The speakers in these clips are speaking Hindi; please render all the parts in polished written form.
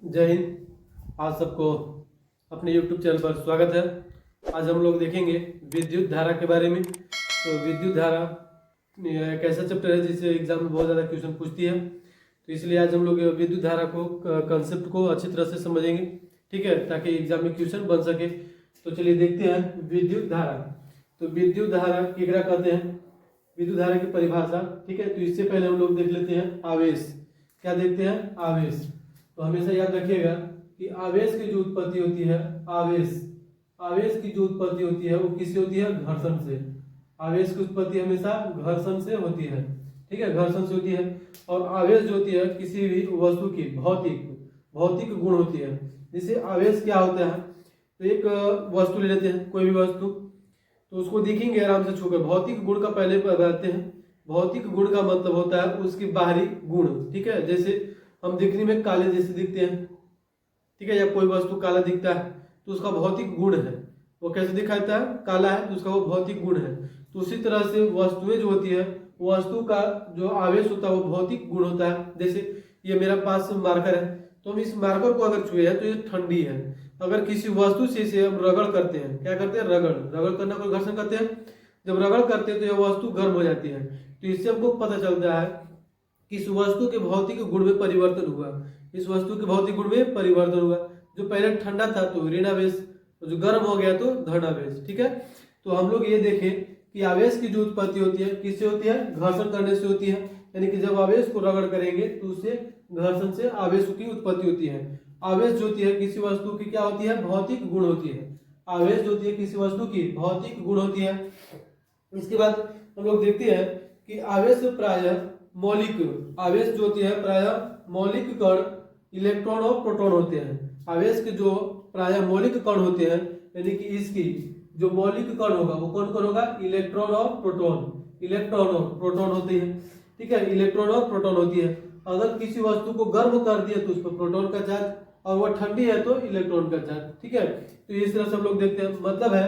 जय हिंद। आज सबको अपने YouTube चैनल पर स्वागत है। आज हम लोग देखेंगे विद्युत धारा के बारे में। तो विद्युत धारा एक ऐसा चैप्टर है जिससे एग्जाम में बहुत ज़्यादा क्वेश्चन पूछती है, तो इसलिए आज हम लोग विद्युत धारा को कंसेप्ट को अच्छी तरह से समझेंगे, ठीक है, ताकि एग्जाम में क्वेश्चन बन सके। तो चलिए देखते हैं विद्युत धारा। तो विद्युत धारा केकरा कहते हैं, विद्युत धारा की परिभाषा, ठीक है। तो इससे पहले हम लोग देख लेते हैं आवेश। क्या देखते हैं? आवेश। तो हमेशा याद रखिएगा कि आवेश की जो उत्पत्ति होती है, आवेश की जो उत्पत्ति होती है वो किससे होती है? घर्षण से। आवेश की उत्पत्ति हमेशा घर्षण से होती है, ठीक है, घर्षण से होती है। और आवेश जो होती है किसी भी वस्तु की भौतिक गुण होती है। जैसे आवेश क्या होता है, तो एक वस्तु ले लेते हैं, कोई भी वस्तु, तो उसको देखेंगे आराम से छूकर। भौतिक गुण का पहले बताते हैं। भौतिक गुण का मतलब होता है उसकी बाहरी गुण, ठीक है। जैसे हम दिखने में काले जैसे दिखते हैं, ठीक है, या कोई वस्तु काला दिखता है तो उसका भौतिक गुण है। वो कैसे दिखाता है? काला है तो उसका वो भौतिक गुण है। तो उसी तरह से वस्तुएं जो होती है, वस्तु का जो आवेश होता है वो भौतिक गुण होता है। जैसे ये मेरा पास मार्कर है, तो हम इस मार्कर को अगर छुए हैं तो ये ठंडी है। अगर किसी वस्तु से इसे हम रगड़ करते हैं, क्या करते हैं? रगड़ करना को घर्षण करते हैं। जब रगड़ करते हैं तो यह वस्तु गर्म हो जाती है। तो इससे हमको पता चलता है कि इस वस्तु के भौतिक गुण में परिवर्तन हुआ। इस वस्तु के भौतिक गुण में परिवर्तन हुआ। जो पहले ठंडा था तो ऋणावेश, जो गर्म हो गया तो धनावेश, ठीक है। तो हम लोग ये देखें कि आवेश की जो उत्पत्ति होती है किससे होती है? घर्षण करने से होती है। यानी कि जब आवेश को रगड़ करेंगे तो उससे घर्षण से आवेश की उत्पत्ति होती है। आवेश जो होती है किसी वस्तु की क्या होती है? भौतिक गुण होती है। आवेश जो होती है किसी वस्तु की भौतिक गुण होती है। इसके बाद हम लोग देखते हैं कि आवेश प्रायः मौलिक, आवेश जो होती है प्रायः मौलिक कण, इलेक्ट्रॉन और प्रोटॉन होते हैं। आवेश के जो प्रायः मौलिक कण होते हैं, यानी कि इसकी जो मौलिक कण होगा वो कौन कौन होगा? इलेक्ट्रॉन और प्रोटॉन होते हैं, ठीक है, इलेक्ट्रॉन और प्रोटॉन होती है। अगर किसी वस्तु को गर्म कर दिया तो उस पर प्रोटॉन का चार्ज, और वह ठंडी है तो इलेक्ट्रॉन का चार्ज, ठीक है। तो इस तरह से हम लोग देखते हैं। मतलब है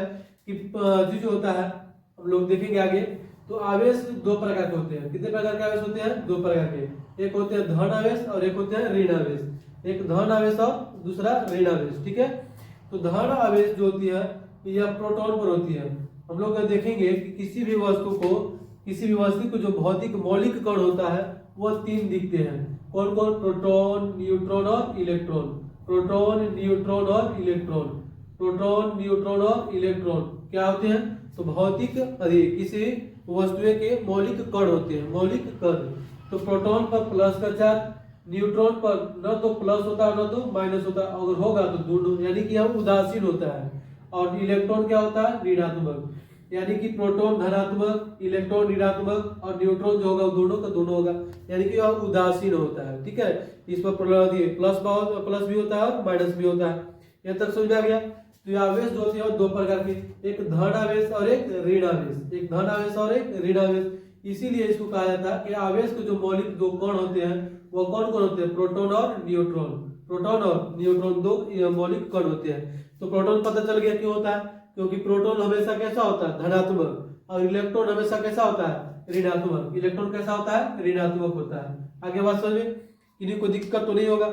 कि जो होता है, हम लोग देखेंगे आगे। तो आवेश दो प्रकार के होते हैं। कितने प्रकार के आवेश होते हैं? दो प्रकार के। एक होते हैं धन आवेश और एक होते हैं ऋण आवेश। एक धन आवेश और दूसरा ऋण आवेश, ठीक है। तो धन आवेश जो होती है यह प्रोटॉन पर होती है। हम लोग देखेंगे कि किसी भी वस्तु को जो भौतिक मौलिक कण होता है वह तीन दिखते हैं। कौन कौन? प्रोटॉन, न्यूट्रॉन और इलेक्ट्रॉन। प्रोटॉन, न्यूट्रॉन और इलेक्ट्रॉन। प्रोटॉन, न्यूट्रॉन और इलेक्ट्रॉन क्या होते हैं? तो भौतिक किसी वस्तुएं के मौलिक कण होते हैं, मौलिक कण। तो प्रोटॉन पर प्लस का चार्ज, न्यूट्रॉन पर न तो प्लस होता है न तो माइनस होता है, अगर होगा तो दोनों, यानी कि यह उदासीन होता है। और इलेक्ट्रॉन क्या होता है? ऋणात्मक, यानी कि प्रोटॉन धनात्मक, इलेक्ट्रॉन ऋणात्मक, और न्यूट्रॉन जो होगा दोनों का दोनों होगा, यानी कि यह उदासीन होता है, ठीक है। इस पर प्लस भी होता है और माइनस भी होता है। यह तक समझ में आ गया। तो ये आवेश जो होते हैं दो प्रकार के, एक धन आवेश और एक ऋण आवेश, एक धन आवेश और एक ऋण आवेश। इसीलिए इसको कहा जाता है कि आवेश के जो मौलिक दो कण होते हैं वो कौन कौन होते हैं? प्रोटॉन और न्यूट्रॉन। प्रोटॉन और न्यूट्रॉन दो मौलिक कण होते हैं। तो प्रोटॉन पता चल गया क्यों होता है, क्योंकि प्रोटॉन हमेशा कैसा होता है? धनात्मक, और इलेक्ट्रॉन हमेशा कैसा होता है? ऋणात्मक। इलेक्ट्रॉन कैसा होता है? ऋणात्मक होता है। आगे बात समझ में, किन्हीं को दिक्कत तो नहीं होगा।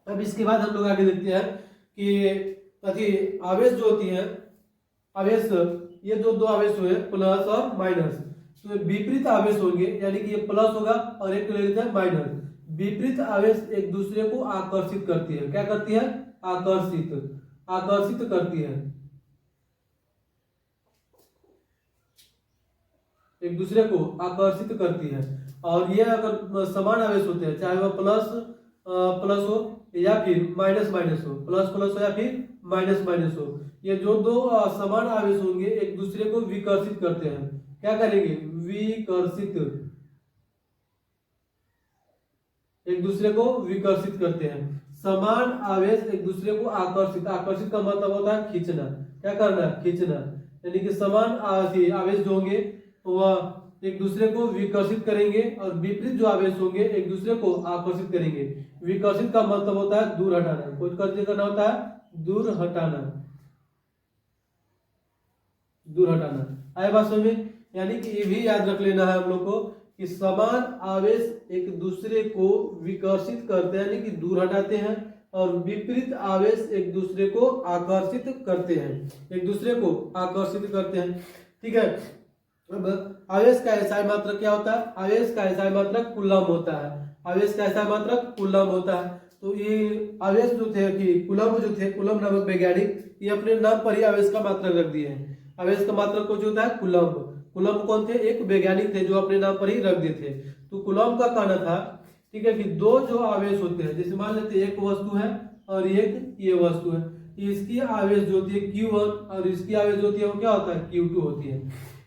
अब इसके बाद हम लोग आगे देखते हैं कि आवेश जो होती है, आवेश, ये जो दो आवेश हुए प्लस और माइनस, तो विपरीत आवेश होंगे, यानी कि ये प्लस होगा और एक ले लेते हैं माइनस। विपरीत आवेश एक दूसरे को आकर्षित करती है। क्या करती है? आकर्षित करती है, एक दूसरे को आकर्षित करती है। और ये अगर समान आवेश होते हैं, चाहे वह प्लस हो या फिर माइनस हो, प्लस हो या फिर माइनस हो, ये जो दो समान आवेश होंगे एक दूसरे को विकर्षित करते हैं। क्या करेंगे? एक दूसरे को विकर्षित करते हैं। समान आवेश एक दूसरे को आकर्षित का मतलब होता है खींचना। क्या करना? खींचना। यानी कि समान आवेश जो होंगे वह एक दूसरे को विकर्षित करेंगे, और विपरीत जो आवेश होंगे एक दूसरे को आकर्षित करेंगे। विकर्षित का मतलब होता है दूर हटाना। कुछ कार्य करना होता है दूर हटाना। आए बात समझ में? यानी कि ये भी याद रख लेना है हम लोग को कि समान आवेश एक दूसरे को विकर्षित करते हैं, यानी कि दूर हटाते हैं, और विपरीत आवेश एक दूसरे को आकर्षित करते हैं, एक दूसरे को आकर्षित करते हैं। ठीक है, अब आवेश का एसआई मात्रक क्या होता है? आवेश का एसआई मात्रक कूलम होता है। आवेश का एसआई मात्रक कूलम होता है। तो ये आवेश जो थे कि कूलम जो थे, कूलम नामक वैज्ञानिक, ये अपने नाम पर ही आवेश का मात्रक रख दिए हैं। आवेश का मात्रक को जो होता है कूलम। कूलम कौन थे? एक वैज्ञानिक थे जो अपने नाम पर ही रख दिए थे। तो कूलम का कहना था, ठीक है, कि दो जो आवेश होते हैं, जैसे मान लेते हैं एक वस्तु है और एक ये वस्तु है, इसकी आवेश जो होती है Q1 और इसकी आवेश जो होती है वो क्या होता है? Q2 होती है।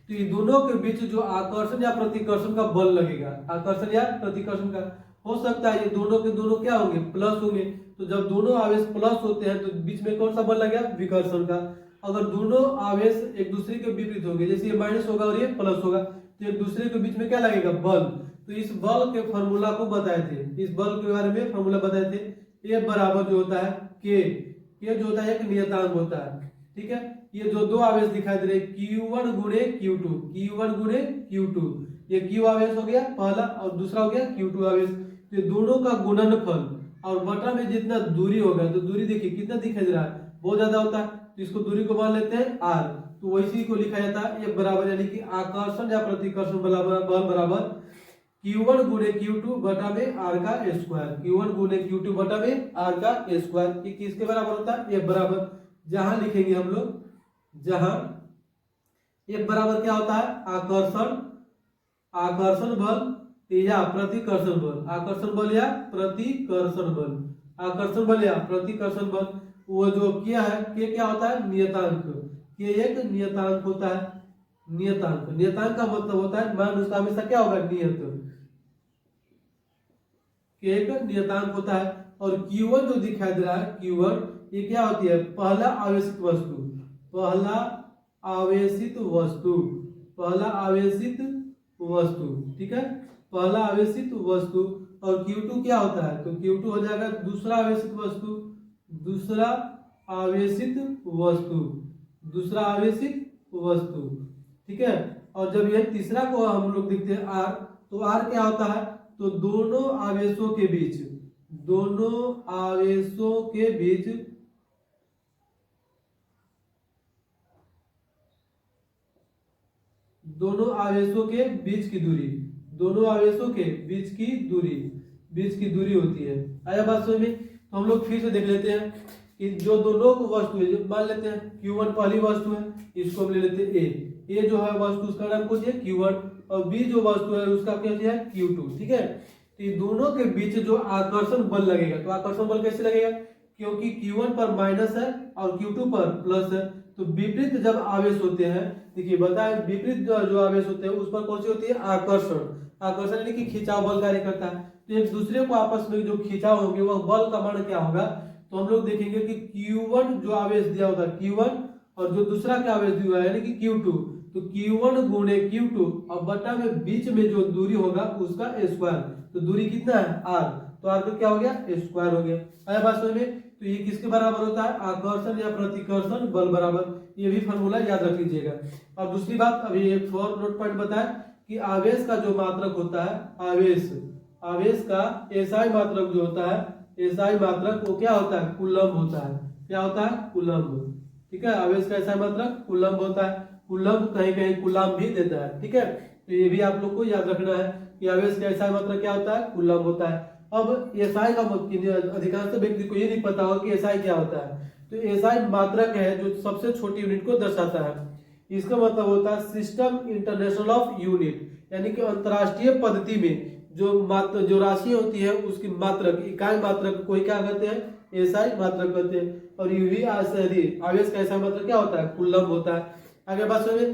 तो ये दोनों के बीच जो आकर्षण या प्रतिकर्षण का बल लगेगा, आकर्षण या प्रतिकर्षण का, हो सकता है ये दोनों के दोनों क्या होंगे? प्लस होंगे। तो जब दोनों आवेश प्लस होते हैं तो बीच में कौन सा बल लगेगा? विकर्षण का। अगर दोनों आवेश एक दूसरे के विपरीत होंगे, जैसे ये माइनस होगा और ये प्लस होगा, तो एक दूसरे के बीच में क्या लगेगा? बल। तो इस बल के फॉर्मूला को बताए थे, इस बल के बारे में फॉर्मूला बताए थे। ये बराबर जो होता है के जो होता है एक नियतांक होता है। ठीक है, ये जो दो आवेश दिखाई दे रहे हैं Q1 गुणे Q2, Q1 गुणे Q2, ये Q आवेश हो गया पहला और दूसरा हो गया Q2 आवेश। तो दोनों का गुणनफल और बटा में जितना दूरी होगा, तो दूरी देखिए कितना दिखाई दे रहा है? बहुत ज्यादा होता है। तो इसको दूरी को मान लेते हैं r, तो वैसे को लिखा जाता है ये बराबर, यानी कि आकर्षण या प्रतिकर्षण बल बराबर Q1 गुणे Q2 बटा में r का स्क्वायर। Q1 गुणे Q2 बटा में r का स्क्वायर, ये किसके बराबर होता है? ये बराबर, जहां लिखेंगे हम लोग, जहां ये बराबर क्या होता है? आकर्षण बल या प्रतिकर्षण बल, आकर्षण बल या प्रतिकर्षण बल, आकर्षण बल या प्रतिकर्षण बल। वो जो किया है के क्या होता है? नियतांक। के एक नियतांक होता है। नियतांक, नियतांक का मतलब होता है मान उसका हमेशा क्या होगा? नियत। के एक नियतांक होता है। और Q1 जो दिखाई दे रहा है Q1, ये क्या होती है? पहला आवेशित वस्तु, पहला आवेशित वस्तु, पहला आवेशित वस्तु। ठीक है, पहला आवेशित वस्तु। और Q2 क्या होता है? तो Q2 हो जाएगा दूसरा आवेशित वस्तु, दूसरा आवेशित वस्तु, दूसरा आवेशित वस्तु। ठीक है, और जब ये तीसरा को हम लोग देखते हैं R, तो R क्या होता है? तो दोनों आवेशों के बीच, दोनों आवेशों के बीच दोनों आवेशों के बीच की दूरी, दोनों आवेशों के बीच की दूरी होती है। आया बात समझ में? तो हम लोग फिर से देख लेते हैं कि जो दोनों वस्तु है, मान लेते हैं Q1 पहली वस्तु है, इसको हम ले लेते हैं A जो है वस्तु उसका नाम कुछ है Q1, और B जो वस्तु है उसका क्या है? Q2। ठीक है, तो ये दोनों के बीच जो आकर्षण बल लगेगा, तो आकर्षण बल कैसे लगेगा? क्योंकि Q1 पर माइनस है और Q2 पर प्लस है, तो विपरीत जब आवेश होते हैं, देखिए बताए विपरीत जो आवेश होते हैं उस पर कौन सी होती है? आकर्षण। आकर्षण यानी कि खिंचाव बल कार्य करता है। तो एक दूसरे को आपस में जो खिंचाव होंगे वह बल का मान क्या होगा? तो हम लोग देखेंगे कि Q1 जो आवेश दिया होता है Q1, और जो दूसरा क्या आवेश दिया है यानी कि Q2, तो Q1 गुणे Q2 और बटा में बीच में जो दूरी होगा उसका स्क्वायर। तो दूरी कितना है? r, तो r का क्या हो गया? स्क्वायर हो गया। आया बात समझ में? तो ये किसके बराबर होता है? आकर्षण या प्रतिकर्षण बल बराबर। ये भी फॉर्मूला याद रख लीजिएगा। और दूसरी बात, अभी एक और नोट पॉइंट बताया कि आवेश का जो मात्रक होता है, आवेश का एसआई मात्रक जो होता है, एसआई मात्रक वो क्या होता है? कूलम्ब होता है। क्या होता है? कूलम्ब। ठीक है, आवेश का एसआई मात्रक कूलम्ब होता है। कूलम्ब कहीं कहीं कूलम्ब भी देता है। ठीक है, तो ये भी आप लोग को याद रखना है कि आवेश का एसआई मात्रक क्या होता है? कूलम्ब होता है। अब एसआई का अधिकांश व्यक्ति को ये नहीं पता होगा कि एसआई क्या होता है। तो एसआई मात्रक है जो सबसे छोटी यूनिट को दर्शाता है। इसका मतलब होता है सिस्टम इंटरनेशनल ऑफ यूनिट, यानी कि अंतरराष्ट्रीय पद्धति में जो राशि होती है उसकी मात्रक, इकाई मात्रक को क्या कहते हैं? एसआई मात्रक कहते हैं। और यूवी आवेश का एसआई मात्रक क्या होता है? कूलम्ब होता है। आगे बात समझे?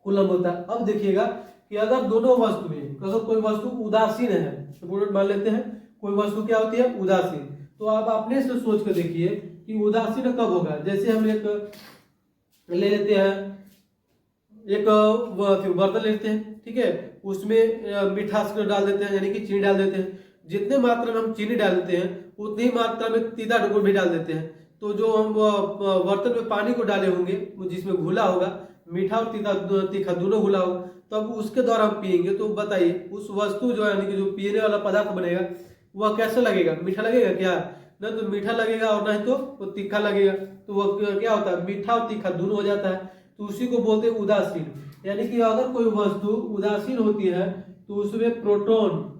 कूलम्ब होता है। अब देखिएगा कि अगर दोनों वस्तुएं, कोई वस्तु उदासीन है, तो मान लेते हैं कोई वस्तु क्या होती है? उदासीन। तो आप अपने से सोच कर देखिए कि उदासीन कब होगा। जैसे हम एक ले लेते हैं, एक बर्तन लेते हैं, ठीक है, उसमें मिठास डाल देते हैं यानी कि चीनी डाल देते हैं। जितने मात्रा में हम चीनी डाल देते हैं उतनी मात्रा में तीता डुबो भी डाल देते हैं। तो जो हम बर्तन में पानी को डाले होंगे जिसमें घुला होगा, मीठा और तीखा दोनों घुला होगा, तब उसके द्वारा हम पिएंगे। तो बताइए उस वस्तु जो है यानी कि जो पीने वाला पदार्थ बनेगा वह कैसे लगेगा? मीठा लगेगा क्या? ना तो मीठा लगेगा और ना ही तो वो तीखा लगेगा। तो वो क्या होता है, मीठा और तीखा दोनों हो जाता है, तो उसी को बोलते हैं उदासीन। यानी कि अगर कोई वस्तु उदासीन होती है तो उसमें प्रोटॉन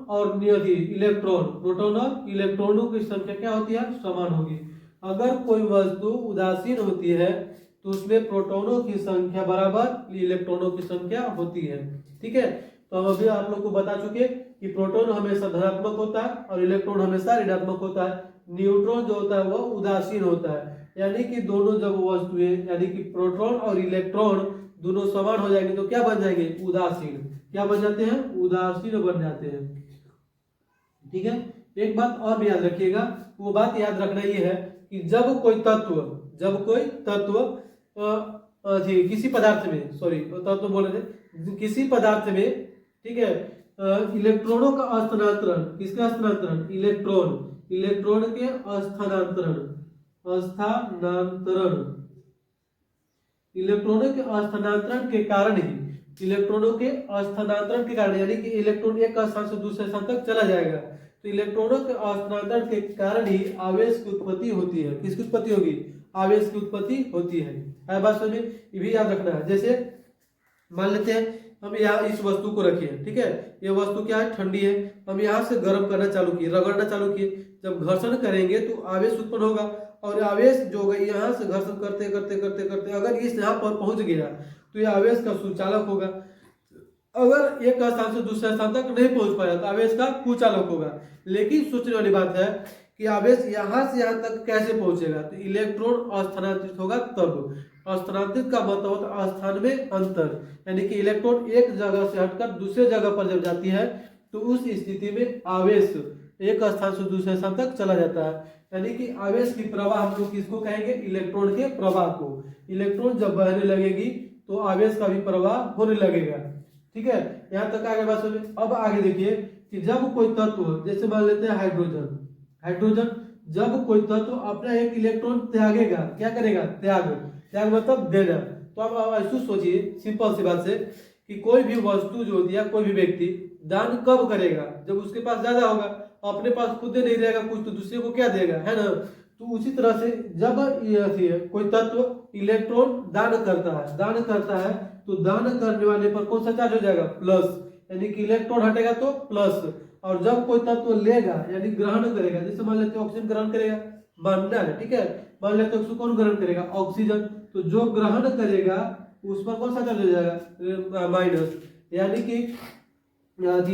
और इलेक्ट्रॉन, प्रोटॉन और इलेक्ट्रॉनों की संख्या क्या होती है, समान होगी। अगर कोई वस्तु उदासीन होती है तो उसमें प्रोटॉनों की संख्या बराबर इलेक्ट्रॉनों की संख्या होती है। ठीक है, तो हम अभी आप लोग को बता चुके कि प्रोटॉन हमेशा धनात्मक होता है और इलेक्ट्रॉन हमेशा ऋणात्मक होता है। न्यूट्रॉन जो होता है वह उदासीन होता है, यानी कि दोनों जब वस्तुएं यानी कि प्रोटॉन और इलेक्ट्रॉन दोनों समान हो जाएंगे तो क्या बन जाएंगे, उदासीन। क्या बन जाते हैं, उदासीन बन जाते हैं। ठीक है, एक बात और भी याद रखिएगा, वो बात याद रखना ये है कि जब कोई तत्व किसी पदार्थ में, सॉरी तत्व बोल रहे थे, किसी पदार्थ में, ठीक है, इलेक्ट्रॉनों का स्थानांतरण, किसका स्थानांतरण, इलेक्ट्रॉन के स्थानांतरण, इलेक्ट्रॉनों के स्थानांतरण के कारण यानी कि इलेक्ट्रॉन एक स्थान से दूसरे स्थान तक चला जाएगा, तो इलेक्ट्रॉनों के स्थानांतरण के कारण ही आवेश की उत्पत्ति होती है। किसकी उत्पत्ति होगी, आवेश की उत्पत्ति होती है। बात समझ में, ये भी याद रखना है। जैसे मान लेते हैं हम यहाँ इस वस्तु को रखिए, ठीक है, ये वस्तु क्या है, ठंडी है, हम यहाँ से गर्म करना चालू किए, रगड़ना चालू किए, जब घर्षण करेंगे तो आवेश उत्पन्न होगा, और आवेश जो होगा यहाँ से घर्षण करते करते करते करते अगर इस यहाँ पर पहुंच गया तो ये आवेश का सुचालक होगा। अगर एक स्थान से दूसरे स्थान तक नहीं पहुंच पाया तो आवेश का कुचालक होगा। लेकिन सोचने वाली बात है कि आवेश यहाँ से यहाँ तक कैसे पहुंचेगा, तो इलेक्ट्रॉन स्थानांतरित होगा तब। स्थानांतरित का मतलब होता है स्थान में अंतर, यानी कि इलेक्ट्रॉन एक जगह से हटकर दूसरे जगह पर जब जाती है तो उस स्थिति में आवेश एक स्थान से दूसरे स्थान तक चला जाता है। यानी कि आवेश की प्रवाह हम लोग किसको कहेंगे, इलेक्ट्रॉन के प्रवाह को। इलेक्ट्रॉन जब बहने लगेगी तो आवेश का भी प्रवाह होने लगेगा। ठीक है, यहाँ तक आगे बात समझे। अब आगे देखिए कि जब कोई तत्व, जैसे मान लेते हैं हाइड्रोजन, जब कोई तत्व अपना एक इलेक्ट्रॉन त्यागेगा, क्या करेगा, त्याग मतलब देना। तो अब ऐसा सोचिए सिंपल सी बात से कि कोई भी वस्तु जो होती है, कोई भी व्यक्ति दान कब करेगा, जब उसके पास ज्यादा होगा, अपने पास खुद नहीं रहेगा कुछ तो दूसरे को क्या देगा, है ना। तो उसी तरह से जब कोई तत्व इलेक्ट्रॉन दान करता है तो दान करने वाले पर कौन सा चार्ज हो जाएगा, प्लस, यानी कि इलेक्ट्रॉन हटेगा तो प्लस। और जब कोई तत्व लेगा यानी ग्रहण करेगा, जैसे मान लेते हैं ऑक्सीजन ग्रहण करेगा, मानना है, ठीक है, मान लेते हैं उसको कौन ग्रहण करेगा, ऑक्सीजन, तो जो ग्रहण करेगा उस पर कौन सा चार्ज हो जाएगा, माइनस, यानी कि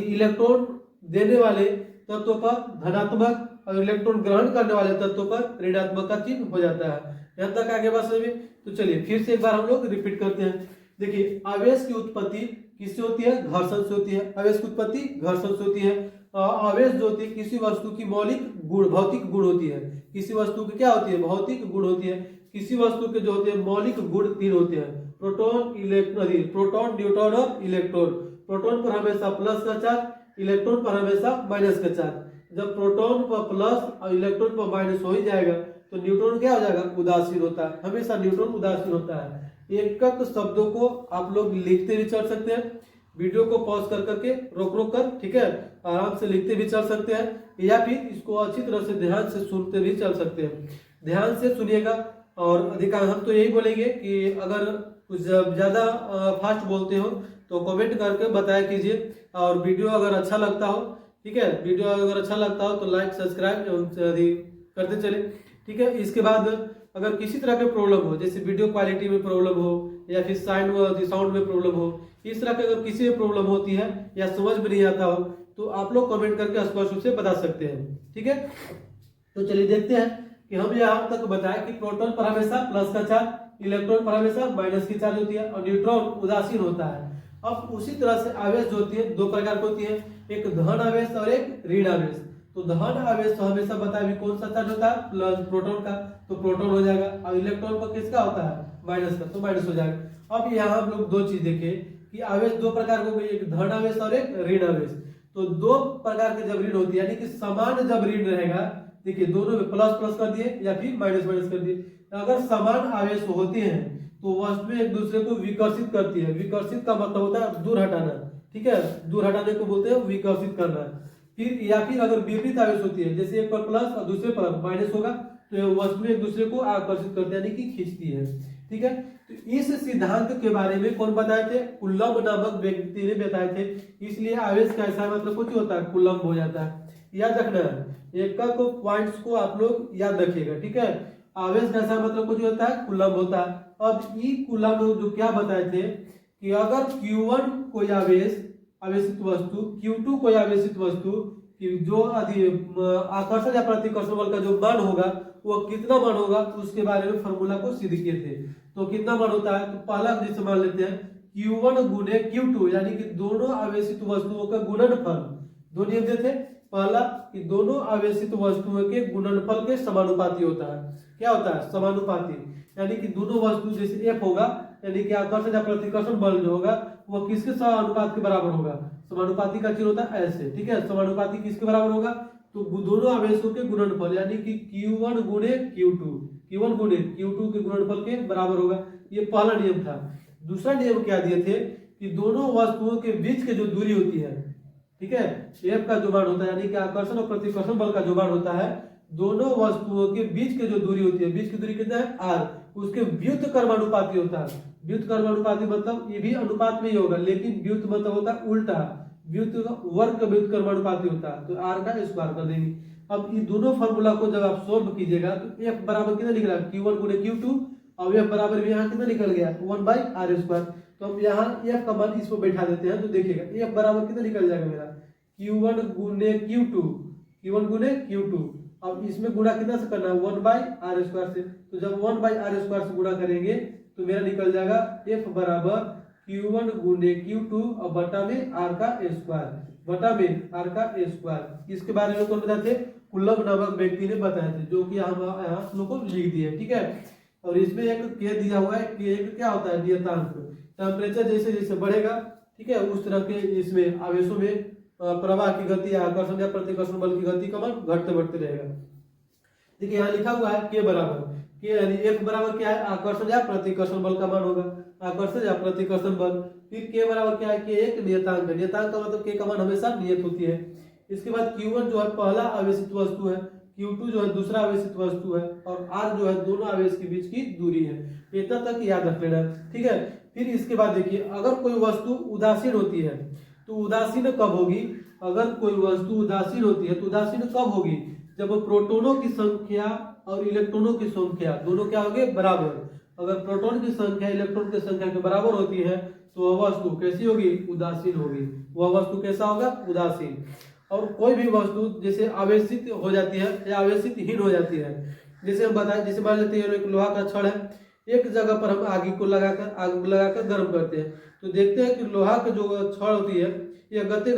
इलेक्ट्रॉन देने वाले तत्व पर धनात्मक और इलेक्ट्रॉन ग्रहण करने वाले तत्व पर ऋणात्मक का चिन्ह हो जाता है। यहाँ तक आगे बात समझ में। तो चलिए फिर से एक बार हम लोग रिपीट करते हैं। देखिए, आवेश की उत्पत्ति किससे होती है, घर्षण से होती है। आवेश की उत्पत्ति घर्षण से होती है। आवेश जो होती है किसी वस्तु की मौलिक गुण, भौतिक गुण होती है। किसी वस्तु की क्या होती है, भौतिक गुण होती है। किसी वस्तु के जो होते हैं मौलिक गुण 3 होते हैं, प्रोटॉन, न्यूट्रॉन और इलेक्ट्रॉन। प्रोटॉन पर हमेशा प्लस का चार्ज, इलेक्ट्रॉन पर हमेशा माइनस का चार्ज। जब प्रोटॉन पर प्लस और इलेक्ट्रॉन पर माइनस हो ही जाएगा तो न्यूट्रॉन क्या हो जाएगा, उदासीन होता है। हमेशा न्यूट्रॉन उदासीन होता है। एक शब्दों को आप लोग लिखते भी चल सकते हैं, वीडियो को पॉज कर करके रोक कर, ठीक है, आराम से लिखते भी चल सकते हैं, या फिर इसको अच्छी तरह से ध्यान से सुनते भी चल सकते हैं। ध्यान से सुनिएगा। और अधिकांश हम तो यही बोलेंगे कि अगर कुछ ज्यादा फास्ट बोलते हो तो कमेंट करके बताया कीजिए। और वीडियो अगर अच्छा लगता हो, ठीक है, वीडियो अगर अच्छा लगता हो तो लाइक सब्सक्राइब करते चले, ठीक है। इसके बाद अगर किसी तरह के प्रॉब्लम हो, जैसे वीडियो क्वालिटी में प्रॉब्लम हो या फिर साउंड में प्रॉब्लम हो, इस तरह की अगर किसी में प्रॉब्लम होती है या समझ में नहीं आता हो तो आप लोग कमेंट करके स्पष्ट रूप से बता सकते हैं, ठीक है। तो चलिए देखते हैं कि हम यहाँ तक बताएं कि प्रोटॉन पर हमेशा प्लस का चार्ज, इलेक्ट्रॉन पर हमेशा माइनस की चार्ज होती है और न्यूट्रॉन उदासीन होता है। अब उसी तरह से आवेश जो होती है 2 प्रकार की होती है, एक धन आवेश और एक ऋण आवेश। तो धन आवेश तो हमेशा बताया भी कौन सा चार्ज होता है, प्लस प्रोटॉन का, तो प्रोटॉन हो जाएगा, और इलेक्ट्रॉन पर किसका होता है, माइनस का, तो माइनस हो जाएगा। अब यहाँ हम लोग 2 चीज देखे कि आवेश 2 प्रकार को, एक धन आवेश और एक ऋण आवेश। तो 2 प्रकार के जब ऋण होती है, यानी कि समान जब ऋण रहेगा, देखिए दोनों में प्लस प्लस कर दिए या फिर माइनस माइनस कर दिए। अगर समान आवेश होते हैं तो वस्तुएं एक दूसरे को विकर्षित करती है। विकर्षित का मतलब होता है दूर हटाना, ठीक है, दूर हटाने को बोलते हैं विकर्षित करना। फिर या फिर अगर विपरीत आवेश होती है, जैसे एक पर प्लस और दूसरे पर माइनस होगा, तो वस्तु एक दूसरे को आकर्षित करते हैं, यानी कि खींचती है। ठीक है, तो इस सिद्धांत के बारे में कौन बताए थे? कुलम्ब नामक व्यक्ति ने बताए थे। इसलिए आवेश का ऐसा मतलब कुछ होता है, कुलम्ब हो जाता है। याद रखना है, एक को पॉइंट्स को आप लोग याद रखिएगा। ठीक है, आवेश का ऐसा मतलब कुछ होता है, कुलम्ब होता है। अब ई कुलम्ब जो क्या बताए थे कि अगर Q1 कोई आवेशित वस्तु, Q2 कोई आवेशित वस्तु कि जो आकर्षण या प्रतिकर्षण बल का जो मान होगा वो कितना मान होगा, उसके बारे में फॉर्मूला को सिद्ध किए थे। तो कितना मान होता है, तो पहला जैसे मान लेते हैं Q1 गुणे Q2, यानी कि दोनों आवेशित वस्तुओं का गुणनफल। दो नियम थे, पहला कि दोनों आवेशित वस्तुओं के गुणनफल के समानुपाती होता है। क्या होता है? समानुपाती, यानी कि दोनों वस्तु जैसे F होगा, यानी कि आकर्षण या प्रतिकर्षण बल जो होगा वो किसके समानुपात के बराबर होगा? समानुपाती का चिन्ह होता है ऐसे। ठीक है, समानुपाती किसके बराबर होगा? तो दोनों आवेशों के गुणनफल, यानी कि Q1 गुणे Q2 के गुणनफल के बराबर होगा। ये पहला नियम था। दूसरा नियम क्या दिए थे कि दोनों वस्तुओं के बीच की जो दूरी होती है, ठीक है, F का जो मान होता है, यानी कि आकर्षण और प्रतिकर्षण बल का जो मान होता है, दोनों वस्तुओं के बीच की जो दूरी होती है, बीच की दूरी कितना है? r, उसके व्युत्क्रम कर्मानुपाती होता है। व्युत्क्रम कर्मानुपाती मतलब ये भी अनुपात में ही होगा, लेकिन व्युत्क्रम मतलब होता है उल्टा, वर्ग का व्युत्क्रम कर्मानुपाती होता है, तो r का स्क्वायर कर देंगे। अब ये दोनों फॉर्मूला को जब आप सोल्व कीजिएगा तो F बराबर कितना निकला? Q1 गुणे Q2, और F बराबर भी यहाँ कितना निकल गया? 1/r²। तो हम यहाँ F का मान इसको बैठा देते हैं, तो देखिएगा F बराबर कितना निकल जाएगा मेरा? Q1 गुणे Q2। अब इसमें गुणा कितना से करना है? 1/r² से। तो जब 1/r² से गुणा करेंगे तो मेरा निकल जाएगा F बराबर Q1 गुणे Q2 और बटा में r का स्क्वायर। इसके बारे में कौन बताए थे? कुलम्ब नामक व्यक्ति ने बताए थे, जो कि हम लोग को लिख दिए। ठीक है, और इसमें एक के दिया हुआ है कि एक क्या होता है? नियतांक। टेम्परेचर जैसे जैसे बढ़ेगा, ठीक है, उस तरह के इसमें आवेशों में प्रवाह की गति, आकर्षण या प्रतिकर्षण बल की गति का मान घटते बढ़ते रहेगा। देखिए यहाँ लिखा हुआ है के बराबर के, यानी F बराबर क्या है? आकर्षण या प्रतिकर्षण बल का मान होगा, आकर्षण या प्रतिकर्षण बल। फिर के बराबर क्या है? के एक नियतांक है। नियतांक का मतलब के का मान हमेशा नियत होती है। इसके बाद Q1 जो है पहला आवेशित वस्तु है, Q2 जो है दूसरा आवेशित वस्तु है, और R जो है दोनों आवेश के बीच की दूरी है। इतना तक याद रख लेना। ठीक है, फिर इसके बाद देखिए, अगर कोई वस्तु उदासीन होती है तो उदासीन कब होगी? अगर कोई वस्तु उदासीन होती है तो उदासीन कब होगी? जब प्रोटॉनों की संख्या और इलेक्ट्रॉनों की संख्या दोनों क्या होंगे? बराबर। अगर प्रोटॉन की संख्या इलेक्ट्रॉन की संख्या के बराबर होती है तो वह वस्तु कैसी होगी? उदासीन होगी। वह वस्तु कैसा होगा? उदासीन। और कोई भी वस्तु जैसे आवेशित हो जाती है या आवेशित हीन हो जाती है, जैसे हम बताएं, जैसे मान लेते हैं एक लोहा का छड़ है, एक जगह पर हम आग लगाकर गर्म करते हैं, तो देखते हैं कि लोहा की जो छड़ होती है यह गते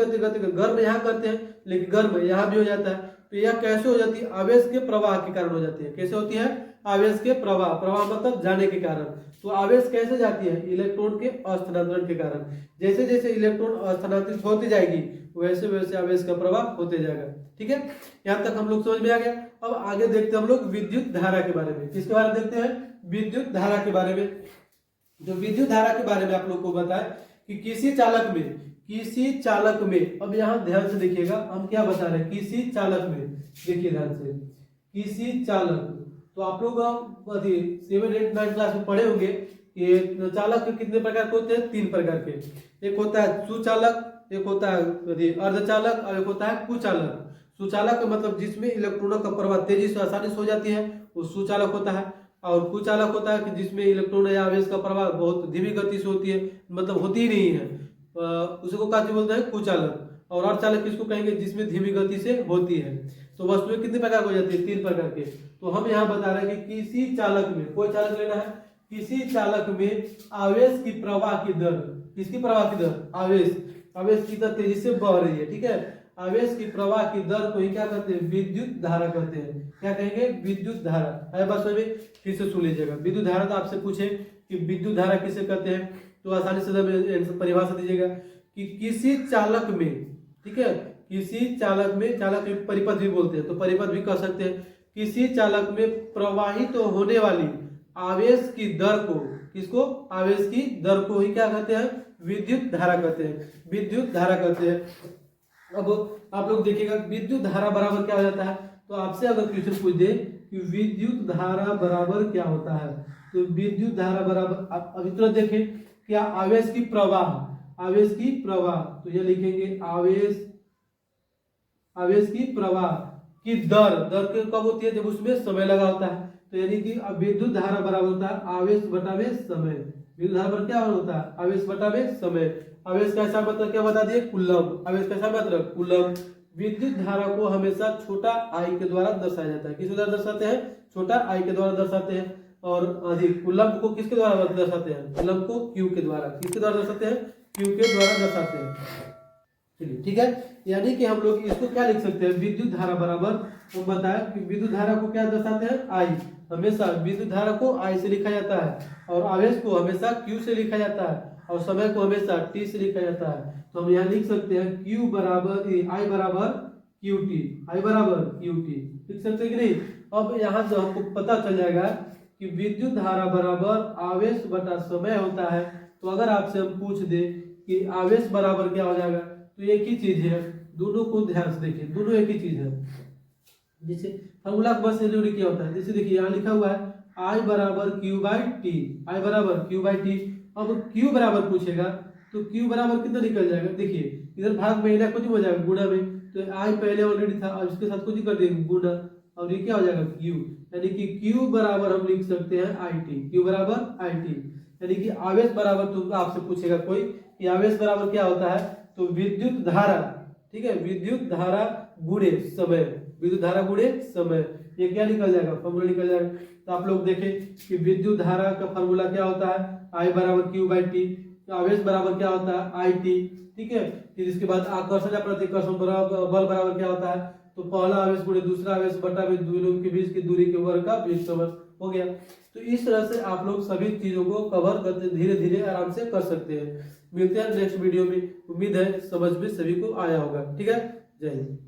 गर्म यहाँ करते हैं, लेकिन गर्म यहाँ भी हो जाता है। तो यह कैसे हो जाती है? आवेश के प्रवाह के कारण हो जाती है। कैसे होती है? आवेश के प्रवाह मतलब जाने के कारण। तो आवेश कैसे जाती है? इलेक्ट्रॉन के स्थानांतरण के कारण। जैसे जैसे इलेक्ट्रॉन स्थानांतरित होती जाएगी वैसे वैसे आवेश का प्रवाह होते जाएगा। ठीक है, यहाँ तक हम लोग समझ में आ गया। अब आगे देखते हैं हम लोग विद्युत धारा के बारे में। किसके बारे में देखते हैं? विद्युत धारा के बारे में। जो विद्युत धारा के बारे में आप लोग को बताए कि किसी चालक में, अब यहाँ ध्यान से देखिएगा हम क्या बता रहे हैं। किसी चालक में, देखिए ध्यान से, किसी चालक, तो आप लोग 7, 8, 9 क्लास में पढ़े होंगे कि चालक कितने प्रकार के होते हैं? 3 प्रकार के। एक होता है सुचालक, एक होता है अर्धचालक, और एक होता है कुचालक। सुचालक का मतलब जिसमें इलेक्ट्रॉनों का प्रवाह तेजी से आसानी से हो जाती है, वो सुचालक होता है। और कुचालक होता है कि जिसमें इलेक्ट्रॉन या आवेश का प्रवाह बहुत धीमी गति से होती है, मतलब होती ही नहीं है, उसको क्या बोलते हैं? कुचालक। और अर्धचालक किसको कहेंगे? जिसमें धीमी गति से होती है। तो वस्तुएं कितने प्रकार की हो जाती है? 3 प्रकार के। तो हम यहाँ बता रहे हैं कि किसी चालक में, कोई चालक लेना है, किसी चालक में आवेश की प्रवाह की दर, किसकी प्रवाह की दर? आवेश की दर तेजी से बढ़ रही है। ठीक है, आवेश की प्रवाह की दर को ही क्या कहते हैं? विद्युत धारा कहते हैं। क्या कहेंगे? विद्युत धारा। है बस में फिर से सुन लीजिएगा। विद्युत धारा तो आपसे पूछे कि विद्युत धारा किसे कहते हैं, तो आसानी से परिभाषा दीजिएगा कि किसी चालक में, ठीक है, किसी चालक में, चालक में परिपथ भी बोलते हैं, तो परिपथ भी कह सकते हैं। किसी चालक में प्रवाहित तो होने वाली आवेश की दर को, किसको? आवेश की दर को ही क्या कहते हैं? विद्युत धारा कहते हैं। विद्युत धारा कहते हैं। अब आप लोग देखिएगा विद्युत धारा बराबर क्या हो जाता है। तो आपसे अगर क्वेश्चन पूछ दे कि विद्युत धारा बराबर क्या होता है, तो विद्युत धारा बराबर आप अभी तुरंत देखें क्या, आवेश की प्रवाह, आवेश की प्रवाह, तो ये लिखेंगे आवेश की प्रवाह की दर, दर कब होती है, जब उसमें समय लगा होता है। तो यानी कि अब विद्युत धारा बराबर होता है आवेश बटा में समय। विद्युत धारा बराबर क्या होता है, आवेश बटा में समय। आवेश का ऐसा मतलब क्या बता दिए, कूलम। आवेश का ऐसा मतलब कूलम। विद्युत धारा को हमेशा छोटा आई के द्वारा दर्शाया जाता है। किस द्वारा दर्शाते हैं, छोटा आई के द्वारा दर्शाते हैं। और अधिक कूलम को किसके द्वारा दर्शाते हैं, कूलम को क्यू के द्वारा, किसके द्वारा दर्शाते हैं, क्यू के द्वारा दर्शाते हैं। चलिए ठीक है, यानी कि हम लोग इसको क्या लिख सकते हैं, विद्युत धारा बराबर, हम बताया कि विद्युत धारा को क्या दर्शाते हैं, आई। हमेशा विद्युत धारा को आई से लिखा जाता है, और आवेश को हमेशा क्यू से लिखा जाता है, और समय को हमेशा टी से लिखा जाता है। तो हम यहाँ लिख सकते हैं क्यू बराबर आई बराबर क्यू टी, आई बराबर क्यू टी, लिख सकते हैं कि नहीं। अब यहाँ से हमको पता चल जाएगा कि विद्युत धारा बराबर आवेश बटा समय होता है। तो अगर आपसे हम पूछ दे कि आवेश बराबर क्या हो जाएगा, तो एक ही चीज है, दोनों को ध्यान से देखिए, दोनों एक ही चीज है। जैसे फॉर्मूला बस जरूरी क्या होता है, जैसे देखिए यहाँ लिखा हुआ है आई बराबर क्यू बाई टी, आई बराबर क्यू बाई टी। अब क्यू बराबर पूछेगा तो क्यू बराबर कितना निकल जाएगा, देखिए इधर भाग में इधर कुछ हो जाएगा गुणा में, तो आई पहले ऑलरेडी था, अब इसके साथ कुछ कर देंगे गुणा, और ये क्या हो जाएगा क्यू, यानी कि क्यू बराबर हम लिख सकते हैं आई टी, क्यू बराबर आई टी। यानी कि आवेश बराबर, तो आपसे पूछेगा कोई कि आवेश बराबर क्या होता है, तो विद्युत धारा, ठीक है, विद्युत धारा गुणे समय, विद्युत धारा गुणे समय, ये क्या निकल जाएगा, फॉर्मूला निकल जाएगा। तो आप लोग देखें कि विद्युत धारा का फॉर्मूला क्या होता है, आई बराबर क्यू बाई टी, आवेश बराबर क्या होता है, आई टी, ठीक है। फिर इसके बाद आकर्षण या प्रतिकर्षण बल बराबर क्या होता है, तो पहला आवेश गुणे दूसरा आवेश बटा में दोनों के बीच की दूरी के वर्ग का विस्थापन हो गया। तो इस तरह से आप लोग सभी चीजों को कवर करते धीरे धीरे आराम से कर सकते हैं। मिलते हैं नेक्स्ट वीडियो में, उम्मीद है समझ में सभी को आया होगा। ठीक है, जय हिंद।